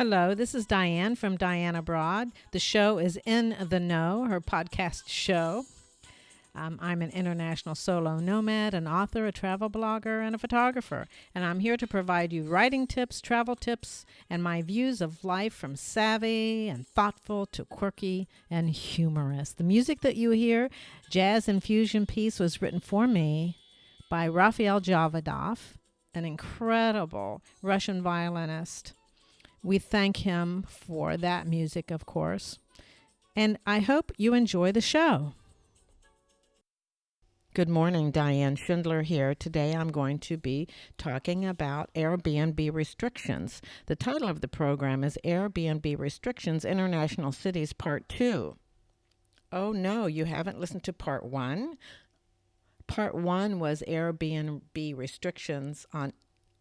Hello, this is Diann from Diann Abroad. The show is In the Know, her podcast show. I'm an international solo nomad, an author, a travel blogger, and a photographer. And I'm here to provide you writing tips, travel tips, and my views of life from savvy and thoughtful to quirky and humorous. The music that you hear, Jazz Infusion piece, was written for me by Raphael Javadov, an incredible Russian violinist. We thank him for that music, of course. And I hope you enjoy the show. Good morning, Diann Schindler here. Today I'm going to be talking about Airbnb restrictions. The title of the program is Airbnb Restrictions International Cities Part 2. Oh no, you haven't listened to Part 1? Part 1 was Airbnb restrictions on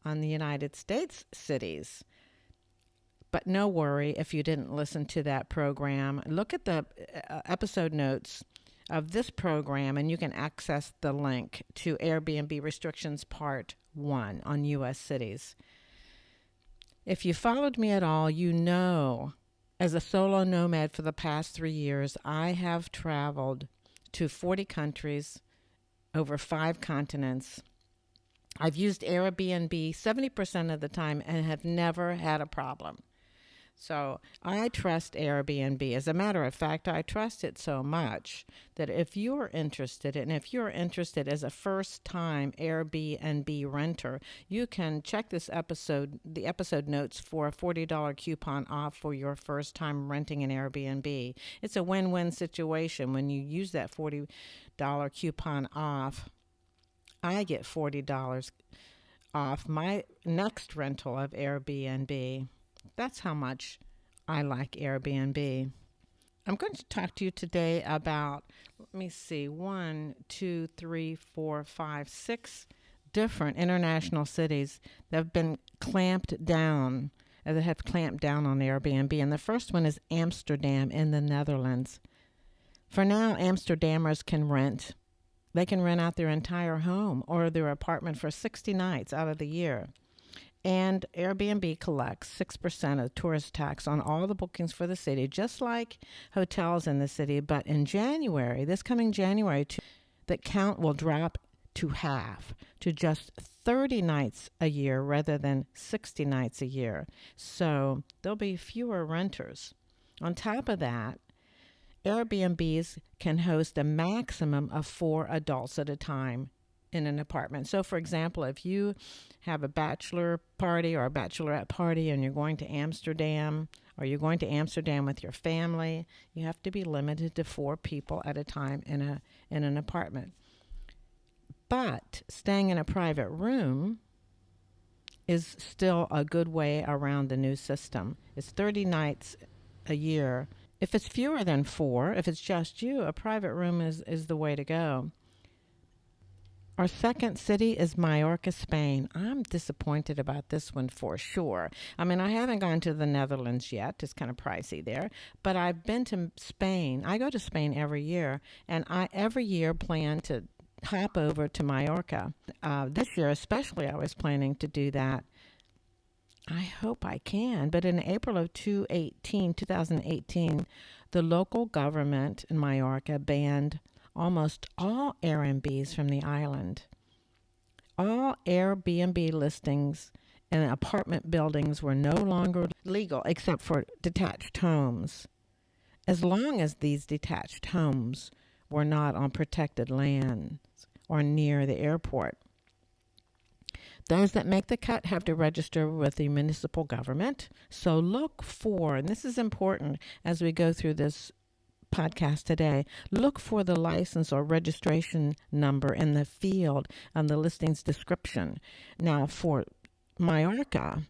the United States cities. But no worry if you didn't listen to that program. Look at the episode notes of this program and you can access the link to Airbnb Restrictions Part 1 on U.S. cities. If you followed me at all, you know, as a solo nomad for the past 3 years, I have traveled to 40 countries, over 5 continents. I've used Airbnb 70% of the time and have never had a problem. So I trust Airbnb. As a matter of fact, I trust it so much that if you're interested, and if you're interested as a first-time Airbnb renter, you can check the episode notes for a $40 coupon off for your first time renting an Airbnb. It's a win-win situation. When you use that $40 coupon off, I get $40 off my next rental of Airbnb. That's how much I like Airbnb. I'm going to talk to you today about, 6 different international cities that have been clamped down, that have clamped down on Airbnb. And the first one is Amsterdam in the Netherlands. For now, Amsterdammers can rent. They can rent out their entire home or their apartment for 60 nights out of the year. And Airbnb collects 6% of tourist tax on all the bookings for the city, just like hotels in the city. But in January, this coming January, the count will drop to half, to just 30 nights a year rather than 60 nights a year. So there'll be fewer renters. On top of that, Airbnbs can host a maximum of 4 adults at a time in an apartment. So, for example, if you have a bachelor party or a bachelorette party and you're going to Amsterdam, or you're going to Amsterdam with your family, you have to be limited to 4 people at a time in an apartment. But staying in a private room is still a good way around the new system. It's 30 nights a year. If it's fewer than 4, if it's just you, a private room is the way to go. Our second city is Mallorca, Spain. I'm disappointed about this one for sure. I mean, I haven't gone to the Netherlands yet. It's kind of pricey there. But I've been to Spain. I go to Spain every year, and I every year plan to hop over to Mallorca. This year especially, I was planning to do that. I hope I can. But in April of 2018, the local government in Mallorca banned almost all Airbnbs from the island. All Airbnb listings in apartment buildings were no longer legal except for detached homes, as long as these detached homes were not on protected lands or near the airport. Those that make the cut have to register with the municipal government. So look for, and this is important as we go through this podcast today, look for the license or registration number in the field on the listing's description. Now, for Mallorca,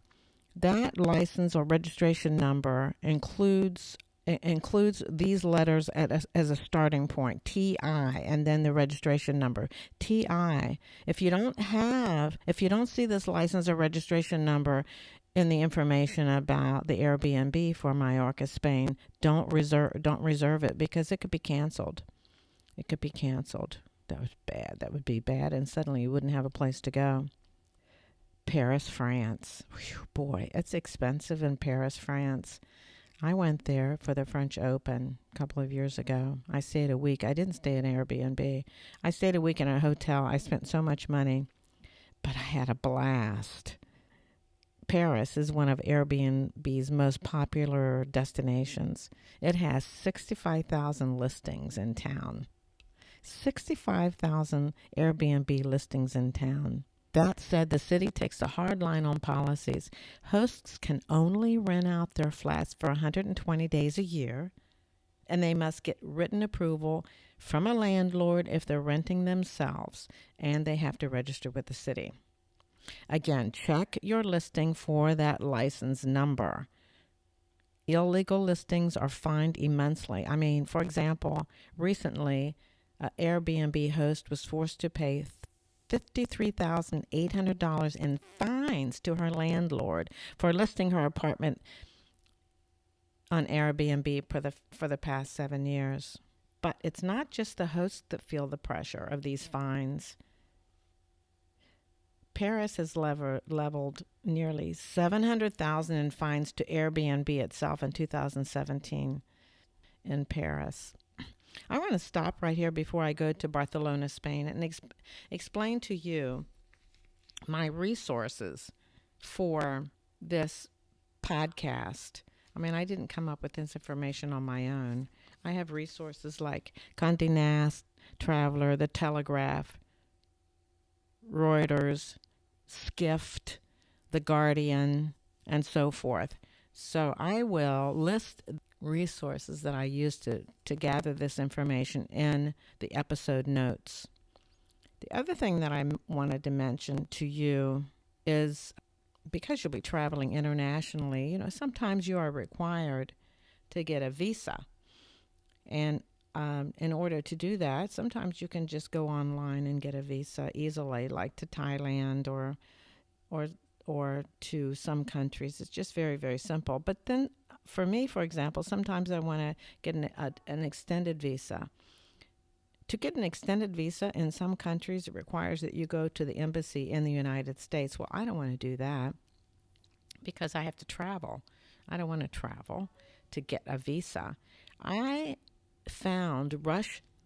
that license or registration number includes these letters as a starting point, TI, and then the registration number, TI. If you don't see this license or registration number in the information about the Airbnb for Mallorca, Spain, don't reserve it, because it could be canceled. It could be canceled. That was bad. That would be bad, and suddenly you wouldn't have a place to go. Paris, France. Whew, boy, it's expensive in Paris, France. I went there for the French Open a couple of years ago. I stayed a week. I didn't stay in Airbnb. I stayed a week in a hotel. I spent so much money, but I had a blast. Paris is one of Airbnb's most popular destinations. It has 65,000 listings in town. 65,000 Airbnb listings in town. That said, the city takes a hard line on policies. Hosts can only rent out their flats for 120 days a year, and they must get written approval from a landlord if they're renting themselves, and they have to register with the city. Again, check your listing for that license number. Illegal listings are fined immensely. I mean, for example, recently, an Airbnb host was forced to pay $53,800 in fines to her landlord for listing her apartment on Airbnb for the past 7 years. But it's not just the hosts that feel the pressure of these fines. Paris has leveled nearly $700,000 in fines to Airbnb itself in 2017 in Paris. I want to stop right here before I go to Barcelona, Spain, and explain to you my resources for this podcast. I mean, I didn't come up with this information on my own. I have resources like CondeNast Traveler, The Telegraph, Rueters, Skift, The Guardian, and so forth. So I will list resources that I used to gather this information in the episode notes. The other thing that I wanted to mention to you is, because you'll be traveling internationally, sometimes you are required to get a visa. And in order to do that, sometimes you can just go online and get a visa easily, like to Thailand or to some countries. It's just very, very simple. But then for me, for example, sometimes I want to get an extended visa. To get an extended visa in some countries, it requires that you go to the embassy in the United States. Well, I don't want to do that because I have to travel. I don't want to travel to get a visa. I found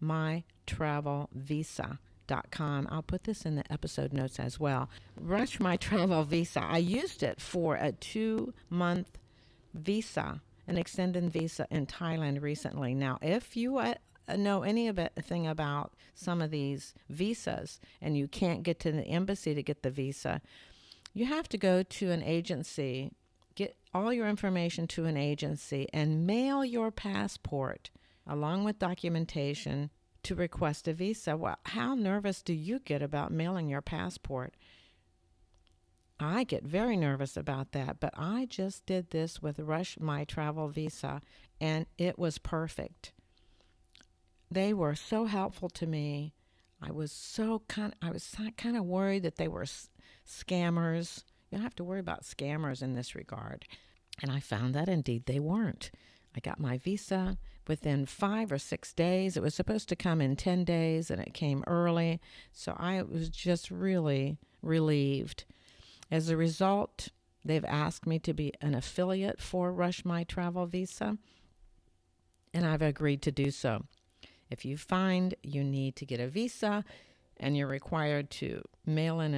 rushmytravelvisa.com. I'll put this in the episode notes as well. Rush My Travel Visa. I used it for a 2-month visa, an extended visa in Thailand recently. Now, if you know anything about some of these visas and you can't get to the embassy to get the visa, you have to go to an agency, get all your information to an agency, and mail your passport along with documentation to request a visa. Well, how nervous do you get about mailing your passport? I get very nervous about that, but I just did this with Rush My Travel Visa, and it was perfect. They were so helpful to me. I was kind of worried that they were scammers. You don't have to worry about scammers in this regard. And I found that indeed they weren't. I got my visa within 5 or 6 days. It was supposed to come in 10 days, and it came early. So I was just really relieved. As a result, they've asked me to be an affiliate for Rush My Travel Visa, and I've agreed to do so. If you find you need to get a visa and you're required to mail in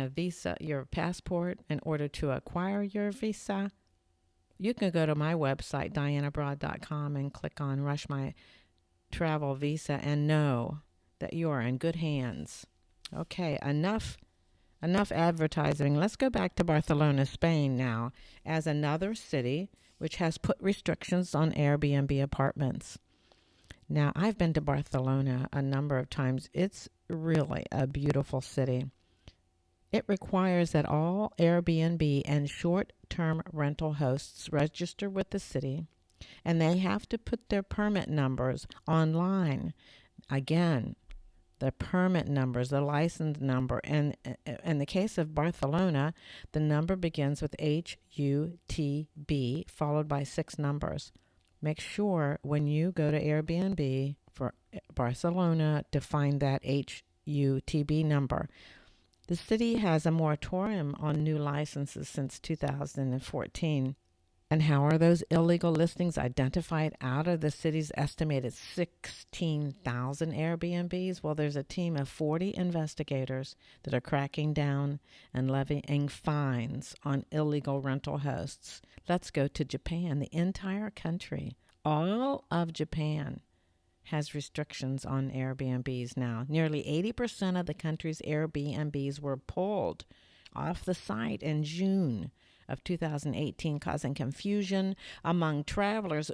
your passport in order to acquire your visa, you can go to my website, diannabroad.com, and click on Rush My Travel Visa and know that you are in good hands. Okay, enough advertising. Let's go back to Barcelona, Spain now, as another city which has put restrictions on Airbnb apartments. Now, I've been to Barcelona a number of times. It's really a beautiful city. It requires that all Airbnb and short-term rental hosts register with the city, and they have to put their permit numbers online. Again, the permit numbers, the license number, and in the case of Barcelona, the number begins with HUTB, followed by 6 numbers. Make sure when you go to Airbnb for Barcelona to find that HUTB number. The city has a moratorium on new licenses since 2014. And how are those illegal listings identified out of the city's estimated 16,000 Airbnbs? Well, there's a team of 40 investigators that are cracking down and levying fines on illegal rental hosts. Let's go to Japan, the entire country. All of Japan has restrictions on Airbnbs now. Nearly 80% of the country's Airbnbs were pulled off the site in June of 2018, causing confusion among travelers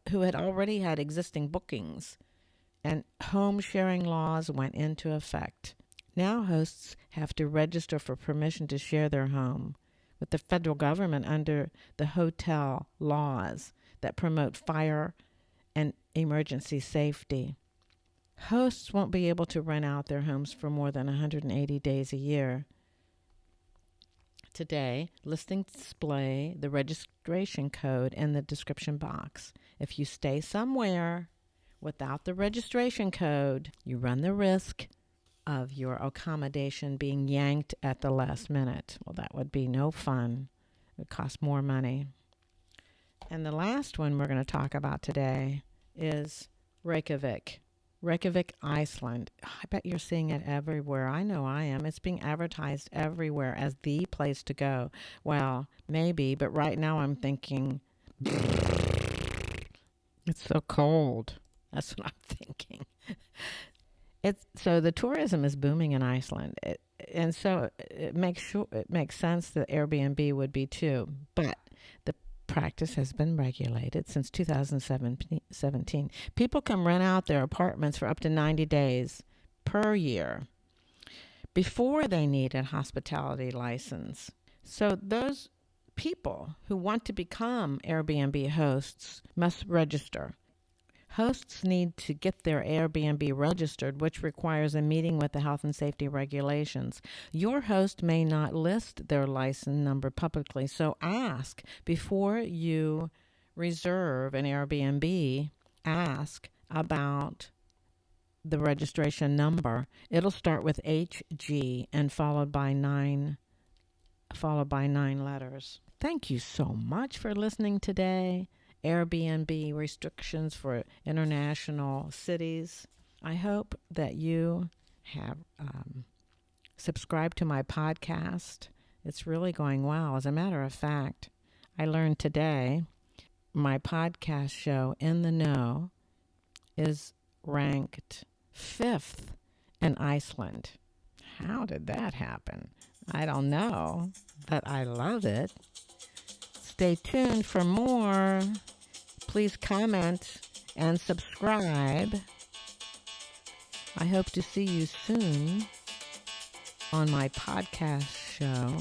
who had already had existing bookings. And home sharing laws went into effect. Now hosts have to register for permission to share their home with the federal government under the hotel laws that promote fire and emergency safety. Hosts won't be able to rent out their homes for more than 180 days a year. Today, listings display the registration code in the description box. If you stay somewhere without the registration code, you run the risk of your accommodation being yanked at the last minute. Well, that would be no fun. It would cost more money. And the last one we're going to talk about today is Reykjavik. Reykjavik, Iceland. I bet you're seeing it everywhere. I know I am. It's being advertised everywhere as the place to go. Well, maybe, but right now I'm thinking, it's so cold. That's what I'm thinking. So the tourism is booming in Iceland, and so it makes sense that Airbnb would be too. But the practice has been regulated since 2017. People can rent out their apartments for up to 90 days per year before they need a hospitality license. So those people who want to become Airbnb hosts must register. Hosts need to get their Airbnb registered, which requires a meeting with the health and safety regulations. Your host may not list their license number publicly, so ask before you reserve an Airbnb. Ask about the registration number. It'll start with HG and followed by nine letters. Thank you so much for listening today. Airbnb restrictions for international cities. I hope that you have subscribed to my podcast. It's really going well. As a matter of fact, I learned today my podcast show, In the Know, is ranked 5th in Iceland. How did that happen? I don't know, but I love it. Stay tuned for more. Please comment and subscribe. I hope to see you soon on my podcast show.